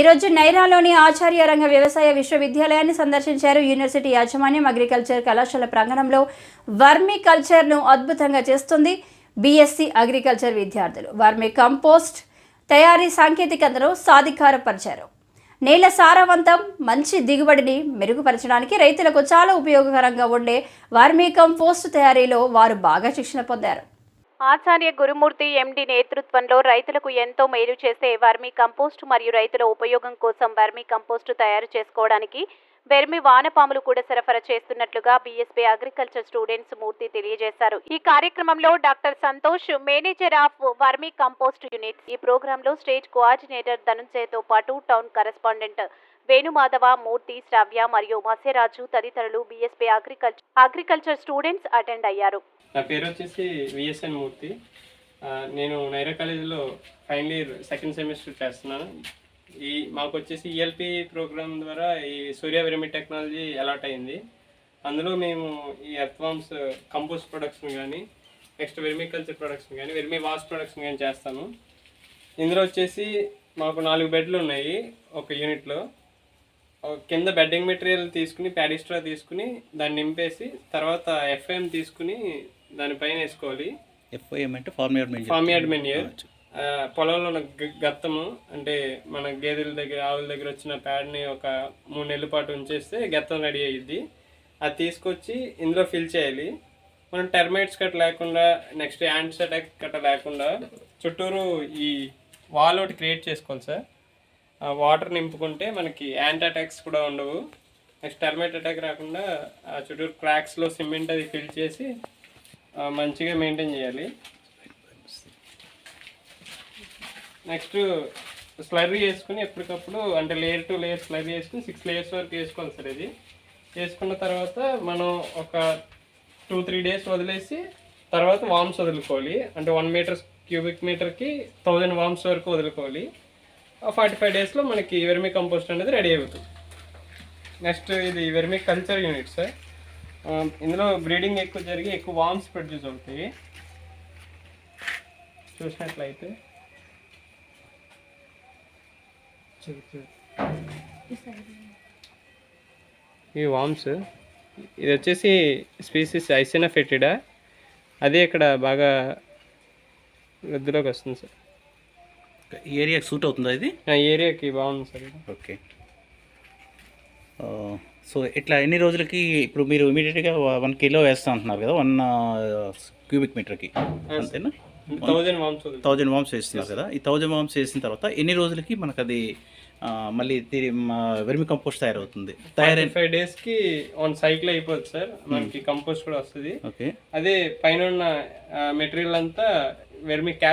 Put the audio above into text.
ఈరోజు నైరాలోని ఆచార్య రంగ వ్యవసాయ విశ్వవిద్యాలయాన్ని సందర్శించారు. యూనివర్సిటీ యాజమాన్యం అగ్రికల్చర్ కళాశాల ప్రాంగణంలో వర్మీ కల్చర్ను అద్భుతంగా చేస్తుంది. బీఎస్సీ అగ్రికల్చర్ విద్యార్థులు వర్మీ కంపోస్ట్ తయారీ సాంకేతికతను సాధికారపరిచారు. నేల సారవంతం, మంచి దిగుబడిని మెరుగుపరచడానికి రైతులకు చాలా ఉపయోగకరంగా ఉండే వర్మీ కంపోస్ట్ తయారీలో వారు బాగా శిక్షణ పొందారు. ఆచార్య గురుమూర్తి ఎండి నేతృత్వంలో రైతులకు ఎంతో మేలు చేసే వర్మీ కంపోస్ట్ మరియు రైతుల ఉపయోగం కోసం వర్మీ కంపోస్ట్ తయారు చేసుకోవడానికి వెర్మి వానపాములు కూడా సరఫరా చేస్తున్నట్లుగా బీఎస్పీ అగ్రికల్చర్ స్టూడెంట్స్ మూర్తి తెలియజేశారు. ఈ కార్యక్రమంలో doctor Santosh, manager of vermi compost unit, ఈ ప్రోగ్రాంలో స్టేట్ కోఆర్డినేటర్ ధనుంజయతో పాటు టౌన్ కరెస్పాండెంట్ వేణుమాధవ, మూర్తి, శ్రావ్య మరియు మత్స్యరాజు తదితరులు బీఎస్పీ అగ్రికల్చర్ స్టూడెంట్స్ అటెండ్ అయ్యారు. నా పేరు వచ్చేసి విఎస్ఎన్ మూర్తి. నేను నైరా కాలేజీలో ఫైనల్ ఇయర్ సెకండ్ సెమిస్టర్ చేస్తున్నాను. మాకు వచ్చేసి ఈఎల్పి ప్రోగ్రామ్ ద్వారా ఈ సూర్య వెర్మి టెక్నాలజీ అలాట్ అయింది. అందులో మేము ఈ ఎర్త్వామ్స్ కంపోస్ట్ ప్రొడక్షన్ కానీ, నెక్స్ట్ వెర్మి కల్చర్ ప్రొడక్షన్ కానీ, వెర్మి వాష్ ప్రొడక్షన్ కానీ చేస్తాను. ఇందులో వచ్చేసి మాకు 4 బెడ్లు ఉన్నాయి ఒక యూనిట్లో. కింద బెడ్డింగ్ మెటీరియల్ తీసుకుని, ప్యాడిస్ట్రా తీసుకుని దాన్ని నింపేసి, తర్వాత ఎఫ్ఐఎం తీసుకుని దానిపైన వేసుకోవాలి. ఎఫ్ఐఎం అంటే ఫార్మ్ యార్డ్ మెన్యూర్. పొలంలో ఉన్న గత్తము అంటే మన గేదెల దగ్గర, ఆవుల దగ్గర వచ్చిన ప్యాడ్ని ఒక 3 నెలల పాటు ఉంచేస్తే గత్తం రెడీ అయ్యిద్ది. అది తీసుకొచ్చి ఇందులో ఫిల్ చేయాలి. మనం టెర్మైట్స్ కట్ట లేకుండా, నెక్స్ట్ యాంట్స్ అటాక్ కట్ట లేకుండా చుట్టూరు ఈ వాల్ ఒకటి క్రియేట్ చేసుకోవాలి సార్. వాటర్ నింపుకుంటే మనకి యాంటీ అటాక్స్ కూడా ఉండవు. నెక్స్ట్ టెర్మైట్ అటాక్ రాకుండా చుట్టూరు క్రాక్స్లో సిమెంట్ అది ఫిల్ చేసి మంచిగా మెయింటైన్ చేయాలి. నెక్స్ట్ స్లర్రీ వేసుకుని ఎప్పటికప్పుడు అంటే లేయర్ టు లేయర్ స్లర్రీ వేసుకుని 6 లేయర్స్ వరకు వేసుకోవాలి సార్. ఇది వేసుకున్న తర్వాత మనం ఒక 2-3 డేస్ వదిలేసి తర్వాత వామ్స్ వదులుకోవాలి. అంటే 1 మీటర్ క్యూబిక్ మీటర్కి 1000 వామ్స్ వరకు వదులుకోవాలి. 45 డేస్లో మనకి వెర్మి కంపోస్ట్ అనేది రెడీ అవుతుంది. నెక్స్ట్ ఇది వెర్మి కల్చర్ యూనిట్ సార్. ఇందులో బ్రీడింగ్ ఎక్కువ జరిగి ఎక్కువ వామ్స్ ప్రొడ్యూస్ అవుతాయి. చూసినట్లయితే ఈ వామ్స్, ఇది వచ్చేసి స్పీసీస్ ఐసినా ఫెటిడా. అదే ఇక్కడ బాగా వృద్ధిలోకి వస్తుంది సార్. ఈ ఏరియాకి సూట్ అవుతుందా ఇది? ఈ ఏరియాకి బాగుంది సార్. ఓకే. సో ఇట్లా ఎన్ని రోజులకి ఇప్పుడు మీరు ఇమీడియట్గా 1 కిలో వేస్తా అంటున్నారు కదా, 1 క్యూబిక్ మీటర్కి, అంతేనా? 1000 వామ్స్ వేస్తున్నారు కదా. ఈ 1000 వామ్స్ వేసిన తర్వాత ఎన్ని రోజులకి మనకు అది మళ్ళీ వెర్మి కంపోస్ట్ తయారవుతుంది? 5 డేస్కి 1 సైకిల్ అయిపోతుంది సార్. మనకి కంపోస్ట్ కూడా వస్తుంది. ఓకే. అదే పైన ఉన్న మెటీరియల్ అంతా వెర్మి క్యాష్